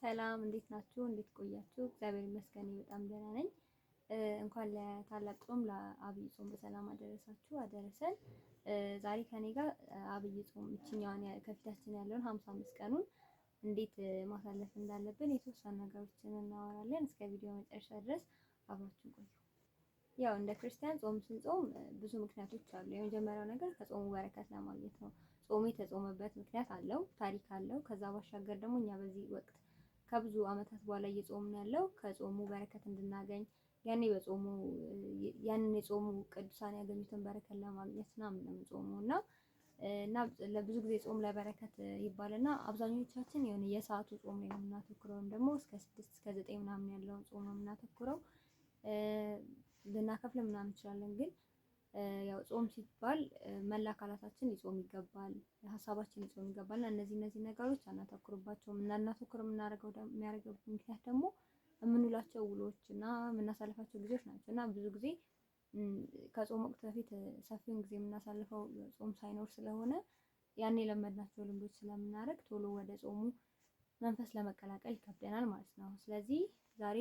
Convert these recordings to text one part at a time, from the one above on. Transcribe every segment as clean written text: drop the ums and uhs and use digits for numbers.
ሰላም እንዴት ናችሁ? እንዴት ቆያችሁ? እግዚአብሔር ይመስገን በጣም ደህና ነኝ። እንኳን ለታላቅ ጾም ለአብይ ጾም በሰላም አደረሳችሁ አደረሰን። ዛሬ ከኔ ጋር አብይ ጾም እችኛዋን ከፊታችን ያለውን 55 ቀኑን እንዴት ማሳለፍ እንዳለብን የተወሰኑ ነገሮችን እናወራለን። እስከ ቪዲዮ መጨረሻ ድረስ አብራችሁን ቆዩ። ያው እንደ ክርስቲያን ጾም ስንጾም ብዙ ምክንያቶች አሉ። የመጀመሪያው ነገር ከጾሙ በረከት ለማግኘት ነው። ጾሙ የተጾመበት ምክንያት አለው፣ ታሪክ አለው። ከዛ ባሻገር ደግሞ እኛ በዚህ ወቅት ከብዙ ዓመታት በኋላ እየጾምን ያለው ከጾሙ በረከት እንድናገኝ ያንን የጾሙ ቅዱሳን ያገኙትን በረከት ለማግኘት ምናምን ነው የምንጾመው እና ለብዙ ጊዜ ጾም ለበረከት ይባልና አብዛኞቻችን የሆነ የሰዓቱ ጾም ላይ የምናተኩረው ወይም ደግሞ እስከ 6 እስከ 9 ምናምን ያለውን ጾም ነው የምናተኩረው። ልናከፍል ምናምን እንችላለን፣ ግን ያው ጾም ሲባል መላ አካላታችን ሊጾም ይገባል፣ ሀሳባችን ሊጾም ይገባል። እና እነዚህ ነገሮች አናተኩርባቸውም። እናተኩር የሚያደርገው ምክንያት ደግሞ የምንውላቸው ውሎች እና የምናሳልፋቸው ጊዜዎች ናቸው። እና ብዙ ጊዜ ከጾም ወቅት በፊት ሰፊውን ጊዜ የምናሳልፈው ጾም ሳይኖር ስለሆነ ያን የለመድናቸው ልምዶች ስለምናደርግ ቶሎ ወደ ጾሙ መንፈስ ለመቀላቀል ይከብደናል ማለት ነው። ስለዚህ ዛሬ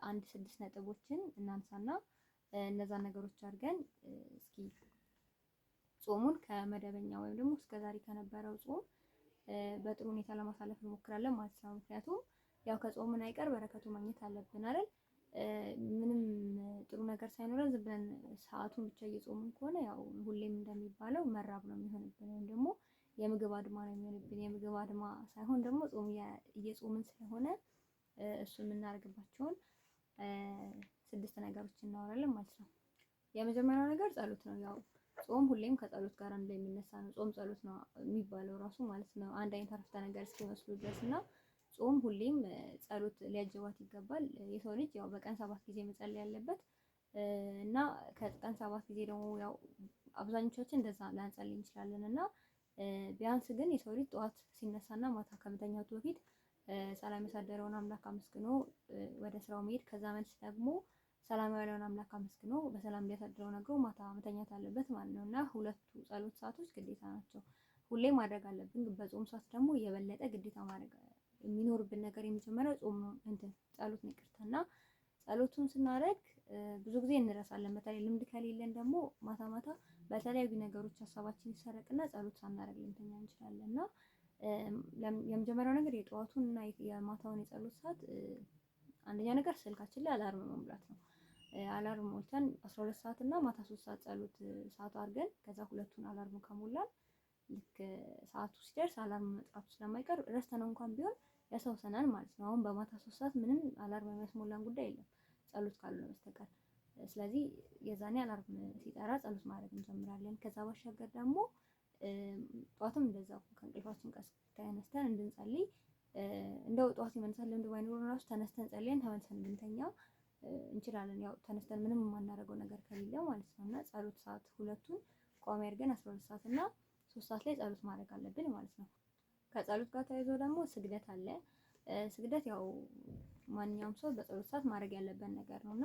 6 ነጥቦችን እናንሳና እነዛን ነገሮች አድርገን እስኪ ጾሙን ከመደበኛ ወይም ደግሞ እስከዛሬ ከነበረው ጾም በጥሩ ሁኔታ ለማሳለፍ እንሞክራለን ማለት ነው። ምክንያቱም ያው ከጾምን አይቀር በረከቱ ማግኘት አለብን አይደል? ምንም ጥሩ ነገር ሳይኖረን ዝም ብለን ሰዓቱን ብቻ እየጾምን ከሆነ ያው ሁሌም እንደሚባለው መራብ ነው የሚሆንብን፣ ወይም ደግሞ የምግብ አድማ ነው የሚሆንብን። የምግብ አድማ ሳይሆን ደግሞ ጾም እየጾምን ስለሆነ እሱ የምናደርግባቸውን 6 ነገሮች እናወራለን ማለት ነው። የመጀመሪያው ነገር ጸሎት ነው። ያው ጾም ሁሌም ከጸሎት ጋር አንድ ላይ የሚነሳ ነው። ጾም ጸሎት ነው የሚባለው ራሱ ማለት ነው፣ አንድ አይነት አረፍተ ነገር እስኪመስሉ ድረስ እና ጾም ሁሌም ጸሎት ሊያጀባት ይገባል። የሰው ልጅ ያው በቀን 7 ጊዜ መጸለይ ያለበት እና ከቀን 7 ጊዜ ደግሞ ያው አብዛኞቻችን እንደዛ ላንጸልይ እንችላለን እና ቢያንስ ግን የሰው ልጅ ጠዋት ሲነሳና ማታ ከመተኛቱ በፊት ሰላም ያሳደረውን አምላክ አመስግኖ ወደ ስራው መሄድ፣ ከዛ መልስ ደግሞ ሰላም ያለውን አምላክ አመስግኖ በሰላም ሊያሳድረው ነግሮ ማታ መተኛት አለበት ማለት ነው። እና ሁለቱ ጸሎት ሰዓቶች ግዴታ ናቸው፣ ሁሌ ማድረግ አለብን። በጾም ሰዓት ደግሞ የበለጠ ግዴታ ማድረግ የሚኖርብን ነገር የመጀመሪያው ጾም ነው፣ ጸሎት ነው ይቅርታና ጸሎቱን ስናደርግ ብዙ ጊዜ እንረሳለን። በተለይ ልምድ ከሌለን ደግሞ ማታ ማታ በተለያዩ ነገሮች ሀሳባችን ይሰረቅና ጸሎት ሳናደርግ ልንተኛ እንችላለን። እና የመጀመሪያው ነገር የጠዋቱን እና የማታውን የጸሎት ሰዓት አንደኛ ነገር ስልካችን ላይ አላርም መሙላት ነው። አላርም ሞልተን 12 ሰዓት እና ማታ 3 ሰዓት ጸሎት ሰዓት አድርገን ከዛ ሁለቱን አላርም ከሞላን ልክ ሰዓቱ ሲደርስ አላርም መጥራቱ ስለማይቀር ረስተነው እንኳን ቢሆን ያሳውሰናል ማለት ነው። አሁን በማታ 3 ሰዓት ምንም አላርም የሚያስሞላን ጉዳይ የለም ጸሎት ካልሆነ በስተቀር። ስለዚህ የዛኔ አላርም ሲጠራ ጸሎት ማድረግ እንጀምራለን። ከዛ ባሻገር ደግሞ ጠዋትም እንደዛው ከእንቅልፋችን ተነስተን እንድንጸልይ እንደው ጠዋት የመነሳት ልምድ ባይኖረን ራሱ ተነስተን ጸልየን ተመልሰን እንድንተኛ እንችላለን። ያው ተነስተን ምንም የማናደርገው ነገር ከሌለ ማለት ነው። እና ጸሎት ሰዓት ሁለቱን ቋሚ አድርገን 12 ሰዓት እና 3 ሰዓት ላይ ጸሎት ማድረግ አለብን ማለት ነው። ከጸሎት ጋር ተያይዞ ደግሞ ስግደት አለ። ስግደት ያው ማንኛውም ሰው በጸሎት ሰዓት ማድረግ ያለበት ነገር ነውና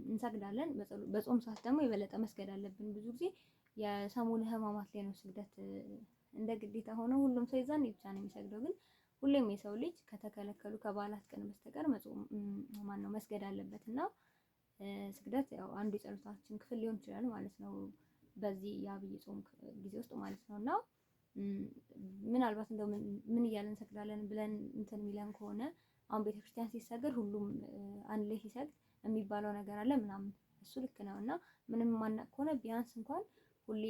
እንሰግዳለን። በጾም ሰዓት ደግሞ የበለጠ መስገድ አለብን። ብዙ ጊዜ የሰሙነ ሕማማት ላይ ነው ስግደት እንደ ግዴታ ሆኖ ሁሉም ሰው ይዛን ብቻ ነው የሚሰግደው። ግን ሁሌም የሰው ልጅ ከተከለከሉ ከበዓላት ቀን በስተቀር መስገድ አለበት እና ስግደት ያው አንዱ የጸሎታችን ክፍል ሊሆን ይችላል ማለት ነው፣ በዚህ የአብይ ጾም ጊዜ ውስጥ ማለት ነው። እና ምናልባት እንደው ምን እያለን እንሰግዳለን ብለን እንትን የሚለን ከሆነ አሁን ቤተክርስቲያን ሲሰገድ ሁሉም አንድ ላይ ሲሰግድ የሚባለው ነገር አለ ምናምን፣ እሱ ልክ ነው። እና ምንም ማናቅ ከሆነ ቢያንስ እንኳን ሁሌ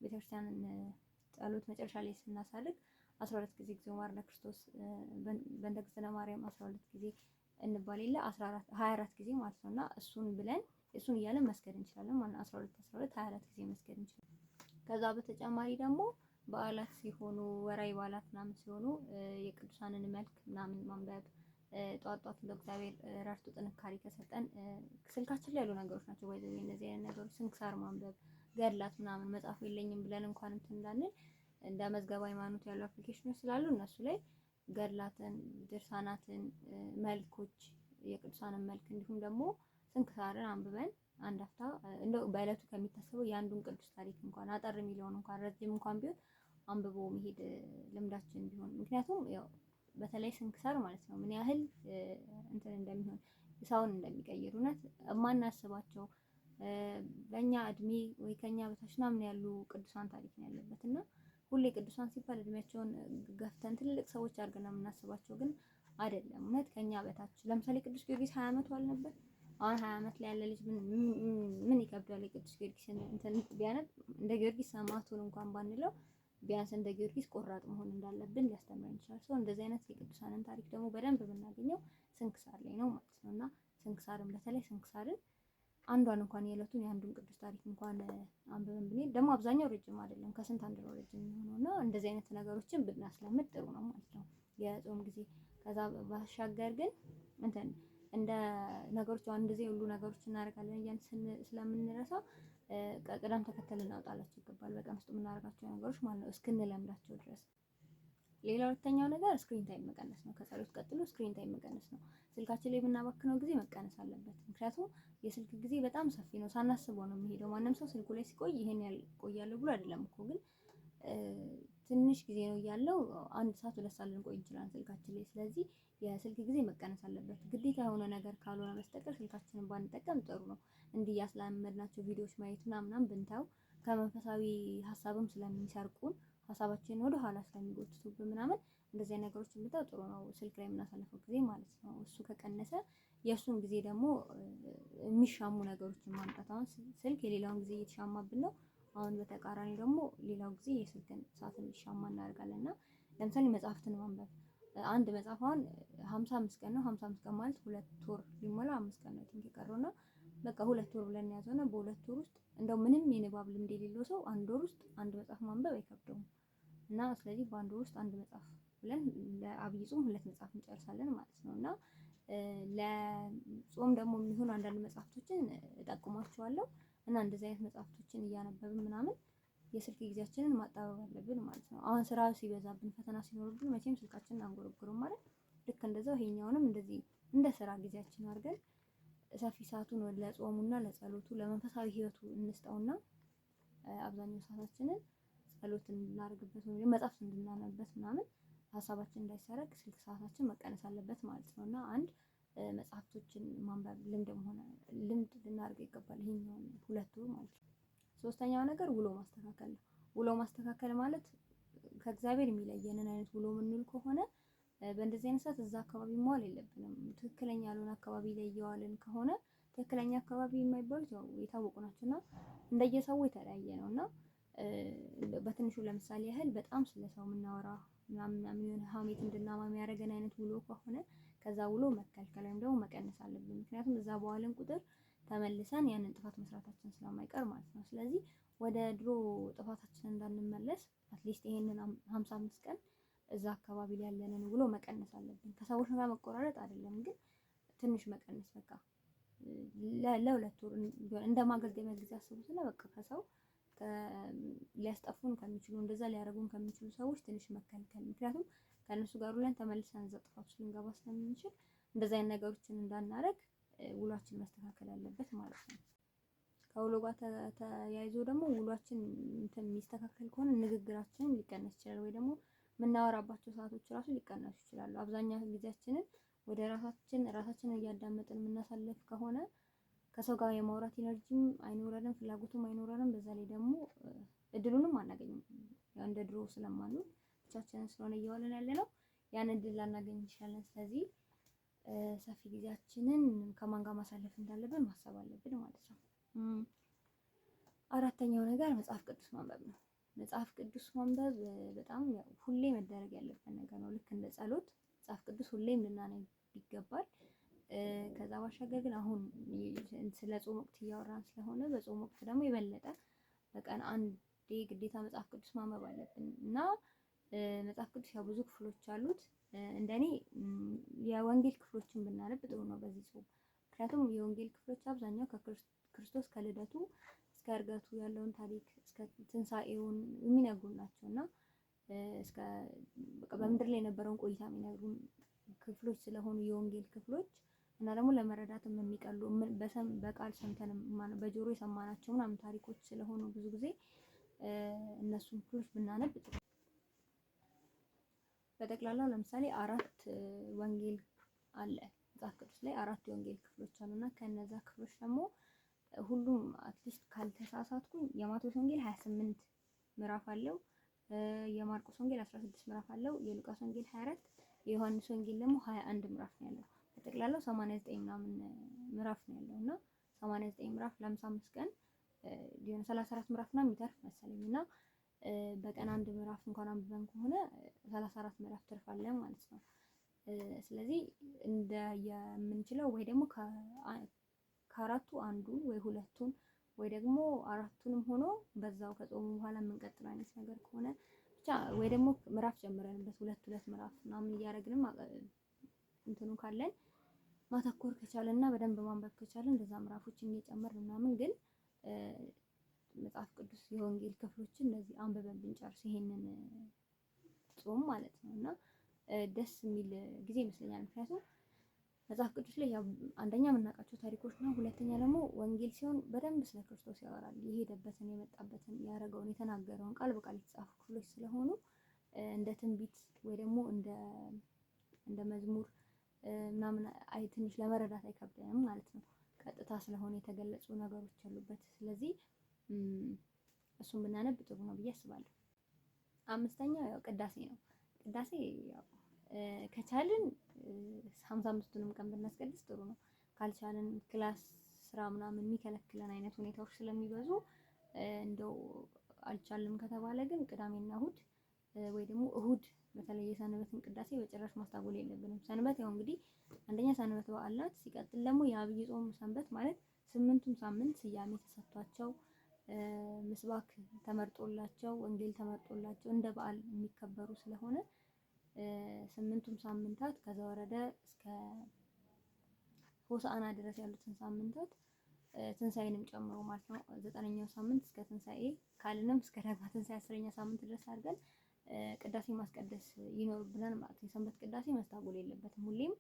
ቤተክርስቲያንን ጸሎት መጨረሻ ላይ ስናሳርግ 12 ጊዜ እግዚኦ መሐረነ ክርስቶስ በእንተ እግዝእትነ ማርያም 12 ጊዜ እንባል የለ 24 ጊዜ ማለት ነው። እና እሱን እያለን መስገድ እንችላለን ማለት 24 ጊዜ መስገድ እንችላለን። ከዛ በተጨማሪ ደግሞ በዓላት ሲሆኑ ወራዊ በዓላት ምናምን ሲሆኑ የቅዱሳንን መልክ ምናምን ማንበብ ጧት እንደ እግዚአብሔር ረድቶ ጥንካሬ ከሰጠን ስልካችን ላይ ያሉ ነገሮች ናቸው ወይ እነዚህ አይነት ነገሮች ስንክሳር ማንበብ፣ ገድላት ምናምን መጽሐፍ የለኝም ብለን እንኳን እንትን እንዳንል እንደ መዝገበ ሃይማኖት ያሉ አፕሊኬሽኖች ስላሉ እነሱ ላይ ገድላትን፣ ድርሳናትን፣ መልኮች የቅዱሳንን መልክ እንዲሁም ደግሞ ስንክሳርን አንብበን አንድ አፍታ እንደው በዕለቱ ከሚታሰበው የአንዱን ቅዱስ ታሪክ እንኳን አጠር የሚለውን እንኳን ረጅም እንኳን ቢሆን አንብቦ መሄድ ልምዳችን ቢሆን። ምክንያቱም ያው በተለይ ስንክሳር ማለት ነው ምን ያህል እንትን እንደሚሆን ሰውን እንደሚቀይር እውነት የማናስባቸው በእኛ እድሜ ወይ ከኛ በታች ምናምን ያሉ ቅዱሳን ታሪክ ነው ያለበት እና ሁሌ ቅዱሳን ሲባል እድሜያቸውን ገፍተን ትልቅ ሰዎች አድርገን የምናስባቸው ግን አይደለም። እውነት ከኛ በታች ለምሳሌ ቅዱስ ጊዮርጊስ 20 ዓመቱ አልነበር? አሁን 20 ዓመት ላይ ያለ ልጅ ምን ይከብዳል? የቅዱስ ጊዮርጊስን እንትን ቢያነብ እንደ ጊዮርጊስ ሰማዕቱን እንኳን ባንለው ቢያንስ እንደ ጊዮርጊስ ቆራጥ መሆን እንዳለብን ሊያስተምረን ይችላል። ሰው እንደዚህ አይነት የቅዱሳንን ታሪክ ደግሞ በደንብ ብናገኘው ስንክሳር ላይ ነው ማለት ነው። እና ስንክሳርን በተለይ ስንክሳርን አንዷን እንኳን የዕለቱን የአንዱን ቅዱስ ታሪክ እንኳን አንብበን ብንሄድ ደግሞ አብዛኛው ረጅም አይደለም ከስንት አንድ ነው ረጅም የሚሆነው እና እንደዚህ አይነት ነገሮችን ብናስለምድ ጥሩ ነው ማለት ነው የጾም ጊዜ። ከዛ ባሻገር ግን እንትን እንደ ነገሮች አንድ ጊዜ ሁሉ ነገሮች እናደርጋለን እያን ስለምንረሳ ቅደም ተከተል እናውጣላችሁ ይገባል በቀን ውስጥ የምናደርጋቸው ነገሮች ማለት ነው እስክንለምዳቸው ድረስ። ሌላ ሁለተኛው ነገር ስክሪን ታይም መቀነስ ነው። ከጸሎት ቀጥሎ ስክሪን ታይም መቀነስ ነው። ስልካችን ላይ የምናባክነው ጊዜ መቀነስ አለበት። ምክንያቱም የስልክ ጊዜ በጣም ሰፊ ነው፣ ሳናስበው ነው የሚሄደው። ማንም ሰው ስልኩ ላይ ሲቆይ ይሄን ያህል ቆያለሁ ብሎ አይደለም እኮ ግን ትንሽ ጊዜ ነው እያለው 1 ሰዓት 2 ሰዓት ልንቆይ እንችላለን ስልካችን ላይ። ስለዚህ የስልክ ጊዜ መቀነስ አለበት። ግዴታ የሆነ ነገር ካልሆነ በስተቀር ስልካችንን ባንጠቀም ጥሩ ነው። እንዲህ ያስላመድናቸው ቪዲዮዎች ማየት ምናምን ብንተው ከመንፈሳዊ ሀሳብም ስለሚሰርቁን ሀሳባችንን ወደ ኋላ ስለሚጎትቱብን ምናምን እንደዚህ ነገሮችን ብንተው ጥሩ ነው። ስልክ ላይ የምናሳልፈው ጊዜ ማለት ነው። እሱ ከቀነሰ የእሱን ጊዜ ደግሞ የሚሻሙ ነገሮችን ማምጣት። አሁን ስልክ የሌላውን ጊዜ እየተሻማብን ነው። አሁን በተቃራኒ ደግሞ ሌላው ጊዜ የስልክን ሰዓት እንዲሻማ እናደርጋለን። እና ለምሳሌ መጽሐፍትን ማንበብ አንድ መጽሐፍ አሁን 55 ቀን ነው። 55 ቀን ማለት 2 ወር ሊሞላ 5 ቀን ነው የቀረውና በቃ 2 ወር ብለን ያዘውና በ2 ወር ውስጥ እንደው ምንም የንባብ ልምድ የሌለው ሰው 1 ወር ውስጥ አንድ መጽሐፍ ማንበብ አይከብደውም። እና ስለዚህ በ1 ወር ውስጥ አንድ መጽሐፍ ብለን ለአብይ ጾም 2 መጽሐፍ እንጨርሳለን ማለት ነው። እና ለጾም ደግሞ የሚሆኑ አንዳንድ መጽሐፍቶችን እጠቁማችኋለሁ እና እንደዚህ አይነት መጽሐፍቶችን እያነበብን ምናምን የስልክ ጊዜያችንን ማጣበብ አለብን ማለት ነው። አሁን ስራ ሲበዛብን ፈተና ሲኖርብን መቼም ስልካችንን አንጎረጉርም ማለት ልክ እንደዛው ይሄኛውንም እንደዚህ እንደ ስራ ጊዜያችን አድርገን ሰፊ ሰዓቱን ለጾሙና ለጸሎቱ ለመንፈሳዊ ህይወቱ እንስጠውና አብዛኛው ሰዓታችንን ጸሎት እንድናደርግበት ወይ መጽሐፍ እንድናነብበት ምናምን ሀሳባችን እንዳይሰረቅ ስልክ ሰዓታችን መቀነስ አለበት ማለት ነው። እና አንድ መጽሐፍቶችን ማንበብ ልምድ ልናደርግ ይገባል ይሄኛውን 2 ወር ማለት ነው። ሶስተኛው ነገር ውሎ ማስተካከል ነው። ውሎ ማስተካከል ማለት ከእግዚአብሔር የሚለየንን አይነት ውሎ የምንውል ከሆነ በእንደዚህ አይነት ሰዓት እዛ አካባቢ መዋል የለብንም። ትክክለኛ ያልሆነ አካባቢ ላይ እየዋልን ከሆነ ትክክለኛ አካባቢ የማይባሉት ያው የታወቁ ናቸውና እንደየሰው የተለያየ ነውና በትንሹ ለምሳሌ ያህል በጣም ስለሰው የምናወራ ምናምን የሆነ ሀሜት እንድናማ የሚያደርገን አይነት ውሎ ከሆነ ከዛ ውሎ መከልከል ወይም ደግሞ መቀነስ አለብን። ምክንያቱም እዛ በዋልን ቁጥር ተመልሰን ያንን ጥፋት መስራታችን ስለማይቀር ማለት ነው። ስለዚህ ወደ ድሮ ጥፋታችን እንዳንመለስ አትሊስት ይሄንን 55 ቀን እዛ አካባቢ ላይ ያለንን ውሎ መቀነስ አለብን። ከሰዎች ጋር መቆራረጥ አይደለም ግን ትንሽ መቀነስ በቃ ለ2 ወር እንደ ማገልገያ ጊዜ አስቡትና በቃ ከሰው ሊያስጠፉን ከሚችሉ እንደዛ ሊያደርጉን ከሚችሉ ሰዎች ትንሽ መከልከል። ምክንያቱም ከእነሱ ጋር ብለን ተመልሰን እዛ ጥፋት ውስጥ ልንገባ ስለምንችል እንደዛ አይነት ነገሮችን እንዳናረግ ውሏችን መስተካከል አለበት ማለት ነው። ከውሎ ጋር ተያይዞ ደግሞ ውሏችን እንትን የሚስተካከል ከሆነ ንግግራችንን ሊቀነስ ይችላል ወይ ደግሞ የምናወራባቸው ሰዓቶች ራሱ ሊቀነሱ ይችላሉ። አብዛኛው ጊዜያችንን ወደ ራሳችንን እያዳመጥን የምናሳልፍ ከሆነ ከሰው ጋር የማውራት ኢነርጂም አይኖረንም፣ ፍላጎቱም አይኖረንም። በዛ ላይ ደግሞ እድሉንም አናገኝም። ያው እንደ ድሮ ስለማንሆን ብቻችንን ስለሆነ እየዋልን ያለነው ያን እድል ላናገኝ እንችላለን። ስለዚህ ሰፊ ጊዜያችንን ከማን ጋር ማሳለፍ እንዳለብን ማሰብ አለብን ማለት ነው። አራተኛው ነገር መጽሐፍ ቅዱስ ማንበብ ነው። መጽሐፍ ቅዱስ ማንበብ በጣም ሁሌ መደረግ ያለበት ነገር ነው። ልክ እንደ ጸሎት መጽሐፍ ቅዱስ ሁሌም ልናነብ ይገባል። ከዛ ባሻገር ግን አሁን ስለ ጾም ወቅት እያወራን ስለሆነ በጾም ወቅት ደግሞ የበለጠ በቀን አንዴ ግዴታ መጽሐፍ ቅዱስ ማንበብ አለብን እና መጽሐፍ ቅዱስ ያው ብዙ ክፍሎች አሉት። እንደኔ የወንጌል ክፍሎችን ብናነብ ጥሩ ነው በዚህ ጾም። ምክንያቱም የወንጌል ክፍሎች አብዛኛው ከክርስቶስ ከልደቱ እስከ እርገቱ ያለውን ታሪክ እስከ ትንሳኤውን የሚነግሩን ናቸውና እስከ በቃ በምድር ላይ የነበረውን ቆይታ የሚነግሩን ክፍሎች ስለሆኑ የወንጌል ክፍሎች እና ደግሞ ለመረዳትም የሚቀሉ በቃል ሰምተንም በጆሮ የሰማናቸው ምናምን ታሪኮች ስለሆኑ ብዙ ጊዜ እነሱን ክፍሎች ብናነብ በጠቅላላው ለምሳሌ 4 ወንጌል አለ መጽሐፍ ቅዱስ ላይ 4 የወንጌል ክፍሎች አሉና ከነዛ ክፍሎች ደግሞ ሁሉም አትሊስት ካልተሳሳትኩኝ የማቴዎስ ወንጌል 28 ምዕራፍ አለው፣ የማርቆስ ወንጌል 16 ምዕራፍ አለው፣ የሉቃስ ወንጌል 24፣ የዮሐንስ ወንጌል ደግሞ 21 ምዕራፍ ነው ያለው። በጠቅላላው 89 ምናምን ምዕራፍ ነው ያለው እና 89 ምዕራፍ ለ55 ቀን ሊሆን 34 ምዕራፍ ምናምን የሚተርፍ መሰለኝና በቀን አንድ ምዕራፍ እንኳን አንብበን ከሆነ 34 ምዕራፍ ትርፋለን ማለት ነው። ስለዚህ እንደ የምንችለው ወይ ደግሞ ከአራቱ አንዱ ወይ ሁለቱን ወይ ደግሞ አራቱንም ሆኖ በዛው ከጾሙ በኋላ የምንቀጥል አይነት ነገር ከሆነ ብቻ ወይ ደግሞ ምዕራፍ ጀምረንበት ሁለት ምዕራፍ ምናምን እያደረግንም እንትኑ ካለን ማተኮር ከቻለና በደንብ ማንበብ ከቻለን እንደዛ ምዕራፎችን እየጨመርን ምናምን ግን መጽሐፍ ቅዱስ የወንጌል ክፍሎችን እንደዚህ አንብበን ብንጨርስ ይሄንን ጾም ማለት ነው እና ደስ የሚል ጊዜ ይመስለኛል። ምክንያቱም መጽሐፍ ቅዱስ ላይ ያው አንደኛ የምናውቃቸው ታሪኮች ነው፣ ሁለተኛ ደግሞ ወንጌል ሲሆን በደንብ ስለ ክርስቶስ ያወራል። የሄደበትን የመጣበትን ያደረገውን የተናገረውን ቃል በቃል የተጻፉ ክፍሎች ስለሆኑ እንደ ትንቢት ወይ ደግሞ እንደ መዝሙር ምናምን ትንሽ ለመረዳት አይከብደንም ማለት ነው። ቀጥታ ስለሆነ የተገለጹ ነገሮች ያሉበት። ስለዚህ እሱን ብናነብ ጥሩ ነው ብዬ አስባለሁ። አምስተኛው ያው ቅዳሴ ነው። ቅዳሴ ያው ከቻልን 55ቱንም ቀን ብናስቀድስ ጥሩ ነው። ካልቻልን ክላስ ስራ ምናምን የሚከለክለን አይነት ሁኔታዎች ስለሚበዙ እንደው አልቻልም ከተባለ ግን ቅዳሜና እሁድ ወይ ደግሞ እሁድ በተለይ የሰንበትን ቅዳሴ በጭራሽ ማስታጎል የለብንም። ሰንበት ያው እንግዲህ አንደኛ ሰንበት በዓል ናት። ሲቀጥል ደግሞ የአብይ ጾም ሰንበት ማለት 8ቱም ሳምንት ስያሜ ተሰጥቷቸው ምስባክ ተመርጦላቸው ወንጌል ተመርጦላቸው እንደ በዓል የሚከበሩ ስለሆነ 8ቱም ሳምንታት ከዛ ወረደ እስከ ሆሳዕና ድረስ ያሉትን ሳምንታት ትንሳኤንም ጨምሮ ማለት ነው 9ኛው ሳምንት እስከ ትንሳኤ ካልንም እስከ ዳግማ ትንሳኤ 10ኛ ሳምንት ድረስ አድርገን ቅዳሴ ማስቀደስ ይኖርብናል ማለት ነው። የሰንበት ቅዳሴ መስታጎል የለበትም። ሁሌም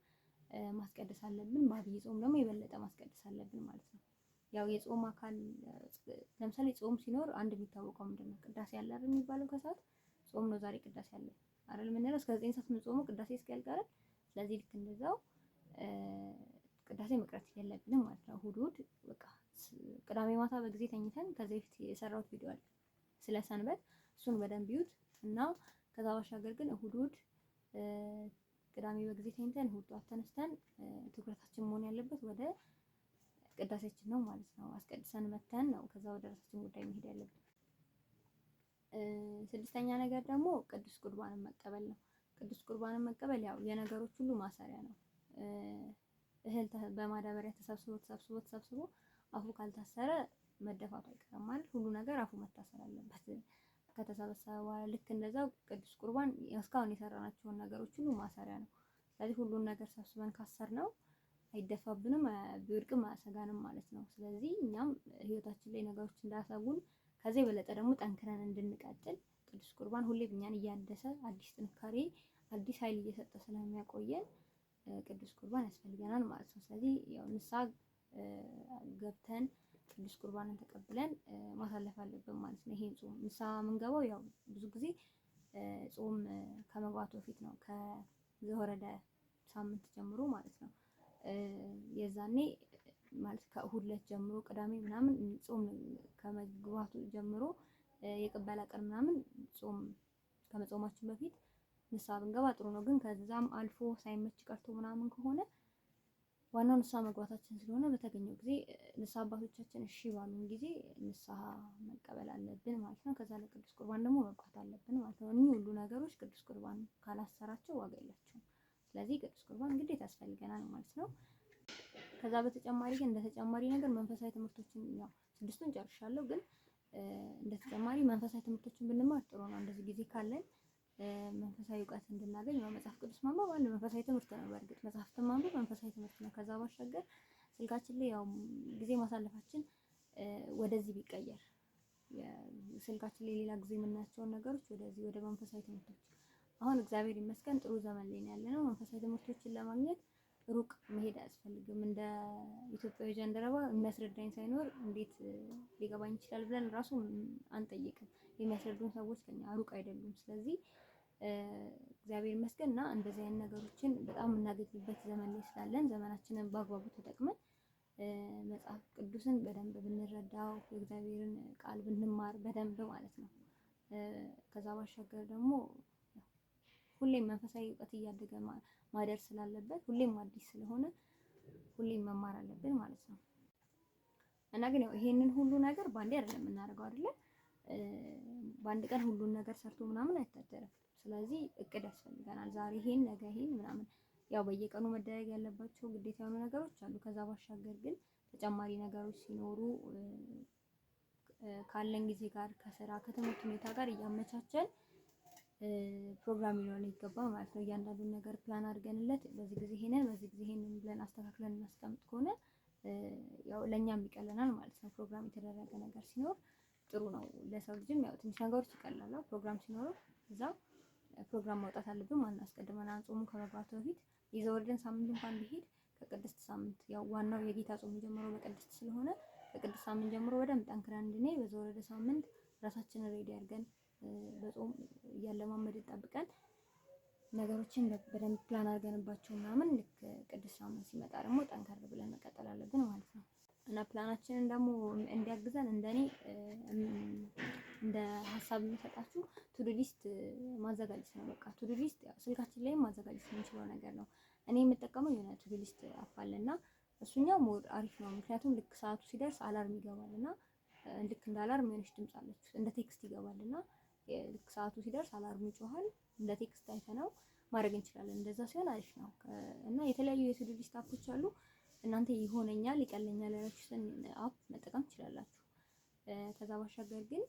ማስቀደስ አለብን። በአብይ ጾም ደግሞ የበለጠ ማስቀደስ አለብን ማለት ነው። ያው የጾም አካል ለምሳሌ ጾም ሲኖር አንድ የሚታወቀው ምንድነው ቅዳሴ አለ አይደል የሚባለው ከሰዓት ጾም ነው ዛሬ ቅዳሴ አለ አይደል የምንለው እስከ 9 ሰዓት የምንጾመው ቅዳሴ እስኪያልቅ አይደል። ስለዚህ ልክ እንደዛው ቅዳሴ መቅረት የለብንም ማለት ነው። እሑድ በቃ ቅዳሜ ማታ በጊዜ ተኝተን ከዚህ በፊት የሰራሁት ቪዲዮ አለ ስለ ሰንበት እሱን በደንብ ይዩት እና ከዛ ባሻገር ግን እሑድ ቅዳሜ በጊዜ ተኝተን እሑድ ጠዋት ተነስተን ትኩረታችን መሆን ያለበት ወደ ቅዳሴያችን ነው ማለት ነው። አስቀድሰን መተን ነው ከዛ ወደ ራሳችን ጉዳይ መሄድ ያለብን። ስድስተኛ ነገር ደግሞ ቅዱስ ቁርባንን መቀበል ነው። ቅዱስ ቁርባንን መቀበል ያው የነገሮች ሁሉ ማሰሪያ ነው። እህል በማዳበሪያ ተሰብስቦ አፉ ካልታሰረ መደፋቱ አይቀርም ማለት ሁሉ ነገር አፉ መታሰር አለበት ከተሰበሰበ በኋላ። ልክ እንደዛው ቅዱስ ቁርባን እስካሁን የሰራናቸውን ነገሮች ሁሉ ማሰሪያ ነው። ስለዚህ ሁሉን ነገር ሰብስበን ካሰር ነው አይደፋብንም፣ ቢወድቅም አያሰጋንም ማለት ነው። ስለዚህ እኛም ህይወታችን ላይ ነገሮች እንዳያሰጉን ከዚህ የበለጠ ደግሞ ጠንክረን እንድንቀጥል ቅዱስ ቁርባን ሁሌ እኛን እያደሰ አዲስ ጥንካሬ አዲስ ኃይል እየሰጠ ስለሚያቆየን ቅዱስ ቁርባን ያስፈልገናል ማለት ነው። ስለዚህ ያው ንስሐ ገብተን ቅዱስ ቁርባንን ተቀብለን ማሳለፍ አለብን ማለት ነው። ይሄን ጾም ንስሐ የምንገባው ያው ብዙ ጊዜ ጾም ከመግባቱ በፊት ነው፣ ከዘወረደ ሳምንት ጀምሮ ማለት ነው። የዛኔ ማለት ከእሁድ ዕለት ጀምሮ ቅዳሜ ምናምን ጾም ከመግባቱ ጀምሮ የቅበላ ቀን ምናምን ጾም ከመጾማችን በፊት ንስሐ ብንገባ ጥሩ ነው። ግን ከዛም አልፎ ሳይመች ቀርቶ ምናምን ከሆነ ዋናው ንስሐ መግባታችን ስለሆነ በተገኘው ጊዜ ንስሐ አባቶቻችን እሺ ባሉን ጊዜ ንስሐ መቀበል አለብን ማለት ነው። ከዛ ለቅዱስ ቁርባን ደግሞ መግባት አለብን ማለት ነው። እኒህ ሁሉ ነገሮች ቅዱስ ቁርባን ካላሰራቸው ዋጋ የላቸውም። ስለዚህ ቅዱስ ቁርባን ግዴታ ያስፈልገናል ማለት ነው። ከዛ በተጨማሪ ግን እንደ ተጨማሪ ነገር መንፈሳዊ ትምህርቶችን ያው 6ቱን ጨርሻለሁ፣ ግን እንደ ተጨማሪ መንፈሳዊ ትምህርቶችን ብንማር ጥሩ ነው። እንደዚህ ጊዜ ካለን መንፈሳዊ እውቀት እንድናገኝ ነው። መጽሐፍ ቅዱስ ማንበብ አንድ መንፈሳዊ ትምህርት ነው። በእርግጥ መጽሐፍትን ማንበብ መንፈሳዊ ትምህርት ነው። ከዛ ባሻገር ስልካችን ላይ ያው ጊዜ ማሳለፋችን ወደዚህ ቢቀየር ስልካችን ላይ ሌላ ጊዜ የምናያቸውን ነገሮች ወደዚህ ወደ መንፈሳዊ ትምህርቶች አሁን እግዚአብሔር ይመስገን ጥሩ ዘመን ላይ ነው ያለነው። መንፈሳዊ ትምህርቶችን ለማግኘት ሩቅ መሄድ አያስፈልግም። እንደ ኢትዮጵያዊ ጀንደረባ የሚያስረዳኝ ሳይኖር እንዴት ሊገባኝ ይችላል ብለን ራሱ አንጠይቅም። የሚያስረዱን ሰዎች ከኛ ሩቅ አይደሉም። ስለዚህ እግዚአብሔር ይመስገን እና እንደዚህ አይነት ነገሮችን በጣም የምናገኝበት ዘመን ላይ ስላለን ዘመናችንን በአግባቡ ተጠቅመን መጽሐፍ ቅዱስን በደንብ ብንረዳው የእግዚአብሔርን ቃል ብንማር በደንብ ማለት ነው። ከዛ ባሻገር ደግሞ ሁሌም መንፈሳዊ እውቀት እያደገ ማደር ስላለበት ሁሌም አዲስ ስለሆነ ሁሌም መማር አለብን ማለት ነው። እና ግን ያው ይሄንን ሁሉ ነገር ባንዴ አይደለም የምናደርገው አይደለ? በአንድ ቀን ሁሉን ነገር ሰርቶ ምናምን አይታደርም። ስለዚህ እቅድ ያስፈልገናል። ዛሬ ይሄን ነገ ይሄን ምናምን ያው በየቀኑ መደረግ ያለባቸው ግዴታ የሆኑ ነገሮች አሉ። ከዛ ባሻገር ግን ተጨማሪ ነገሮች ሲኖሩ ካለን ጊዜ ጋር ከስራ ከትምህርት ሁኔታ ጋር እያመቻቸን ፕሮግራም ሊኖረን ይገባል ማለት ነው። እያንዳንዱን ነገር ፕላን አድርገንለት በዚህ ጊዜ ይሄንን በዚህ ጊዜ ይሄንን ብለን አስተካክለን እናስቀምጥ ከሆነ ያው ለኛም ይቀለናል ማለት ነው። ፕሮግራም የተደረገ ነገር ሲኖር ጥሩ ነው። ለሰው ልጅም ያው ትንሽ ነገሮች ይቀላሉ። ፕሮግራም ሲኖረው እዛ ፕሮግራም ማውጣት አለብን ማለት ነው። አስቀድመን ጾሙ ከመግባቱ በፊት የዘወርደን ሳምንት እንኳን ቢሄድ ከቅድስት ሳምንት ያው ዋናው የጌታ ጾም የጀመረው በቅድስት ስለሆነ ከቅድስት ሳምንት ጀምሮ በደንብ ጠንክረን እንድንሄድ በዘወረደ ሳምንት ራሳችንን ሬዲ አድርገን በጾም እያለማመድን ጠብቀን ነገሮችን በደንብ ፕላን አድርገንባቸው ምናምን ልክ ቅድስት ሳምንት ሲመጣ ደግሞ ጠንከር ብለን መቀጠል አለብን ማለት ነው። እና ፕላናችንን ደግሞ እንዲያግዘን እንደኔ እንደ ሀሳብ የምሰጣችሁ ቱዱ ሊስት ማዘጋጀት ነው። በቃ ቱዱ ሊስት ስልካችን ላይም ማዘጋጀት የምንችለው ነገር ነው። እኔ የምጠቀመው የሆነ ቱዱ ሊስት አፕ አለና እሱኛው ሞር አሪፍ ነው። ምክንያቱም ልክ ሰዓቱ ሲደርስ አላርም ይገባልና ልክ እንደ አላርም የሆነች ድምጽ አለች እንደ ቴክስት ይገባልና ልክ ሰዓቱ ሲደርስ አላርም ይጮሃል። እንደ ቴክስት አይተነው ማድረግ እንችላለን። እንደዛ ሲሆን አሪፍ ነው። እና የተለያዩ የቱዱ ሊስት አፖች አሉ። እናንተ ይሆነኛል ይቀለኛል ያላችሁትን አፕ መጠቀም ትችላላችሁ። ከዛ ባሻገር ግን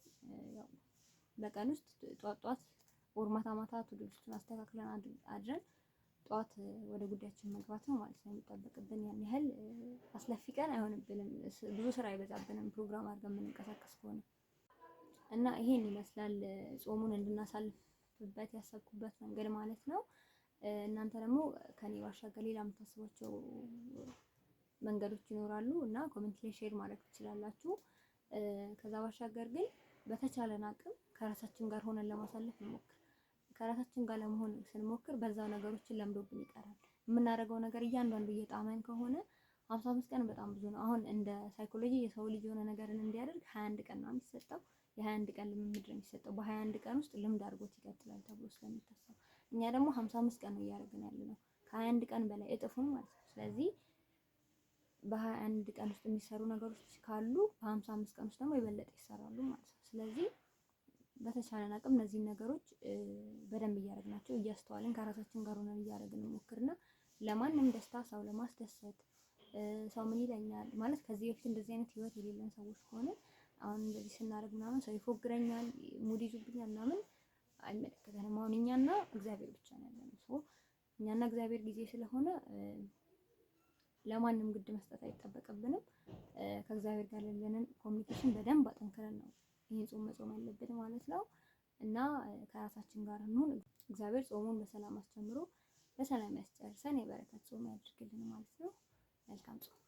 ያው በቀን ውስጥ ጧት ወር ማታ ቱዱ ሊስቱን አስተካክለን አድረን ጧት ወደ ጉዳያችን መግባት ነው ማለት ነው የሚጠበቅብን። ያን ያህል አስለፊ ቀን አይሆንብንም። ብዙ ስራ አይበዛብንም ፕሮግራም አድርገን የምንንቀሳቀስ ከሆነ እና ይሄን ይመስላል ጾሙን እንድናሳልፍበት ያሰብኩበት መንገድ ማለት ነው። እናንተ ደግሞ ከኔ ባሻገር ሌላ የምታስቧቸው መንገዶች ይኖራሉ እና ኮሜንት ላይ ሼር ማድረግ ትችላላችሁ። ከዛ ባሻገር ግን በተቻለን አቅም ከራሳችን ጋር ሆነን ለማሳለፍ እንሞክር። ከራሳችን ጋር ለመሆን ስንሞክር በዛው ነገሮችን ለምዶብን ይቀራል። የምናደርገው ነገር እያንዳንዱ እየጣመን ከሆነ 55 ቀን በጣም ብዙ ነው። አሁን እንደ ሳይኮሎጂ የሰው ልጅ የሆነ ነገርን እንዲያደርግ 21 ቀን ነው የሚሰጠው። የ21 ቀን ልምምድ ነው የሚሰጠው። በ21 ቀን ውስጥ ልምድ አድርጎት ይቀጥላል ተብሎ ስለሚታሰብ እኛ ደግሞ 55 ቀን ነው እያደረግን ያለነው ከ21 ቀን በላይ እጥፉን ማለት ነው። ስለዚህ በ21 ቀን ውስጥ የሚሰሩ ነገሮች ካሉ በ55 ቀን ውስጥ ደግሞ የበለጠ ይሰራሉ ማለት ነው። ስለዚህ በተቻለን አቅም እነዚህን ነገሮች በደንብ እያደረግናቸው እያስተዋልን ከራሳችን ጋር ሆነን እያደረግን እንሞክርና ለማንም ደስታ ሰው ለማስደሰት ሰው ምን ይለኛል ማለት ከዚህ በፊት እንደዚህ አይነት ህይወት የሌለን ሰዎች ከሆነ አሁን እንደዚህ ስናደርግ ምናምን ሰው ይፎግረኛል፣ ሙድ ይዙብኛል ምናምን አይመለከተንም። አሁን እኛና እግዚአብሔር ብቻ ነው ያለነው። ሰው እኛና እግዚአብሔር ጊዜ ስለሆነ ለማንም ግድ መስጠት አይጠበቅብንም። ከእግዚአብሔር ጋር ያለንን ኮሚኒኬሽን በደንብ አጠንክረን ነው ይሄን ጾም መጾም ያለብን ማለት ነው። እና ከራሳችን ጋር እንሁን። እግዚአብሔር ጾሙን በሰላም አስጀምሮ በሰላም ያስጨርሰን፣ የበረከት ጾም ያድርግልን ማለት ነው። መልካም ጾም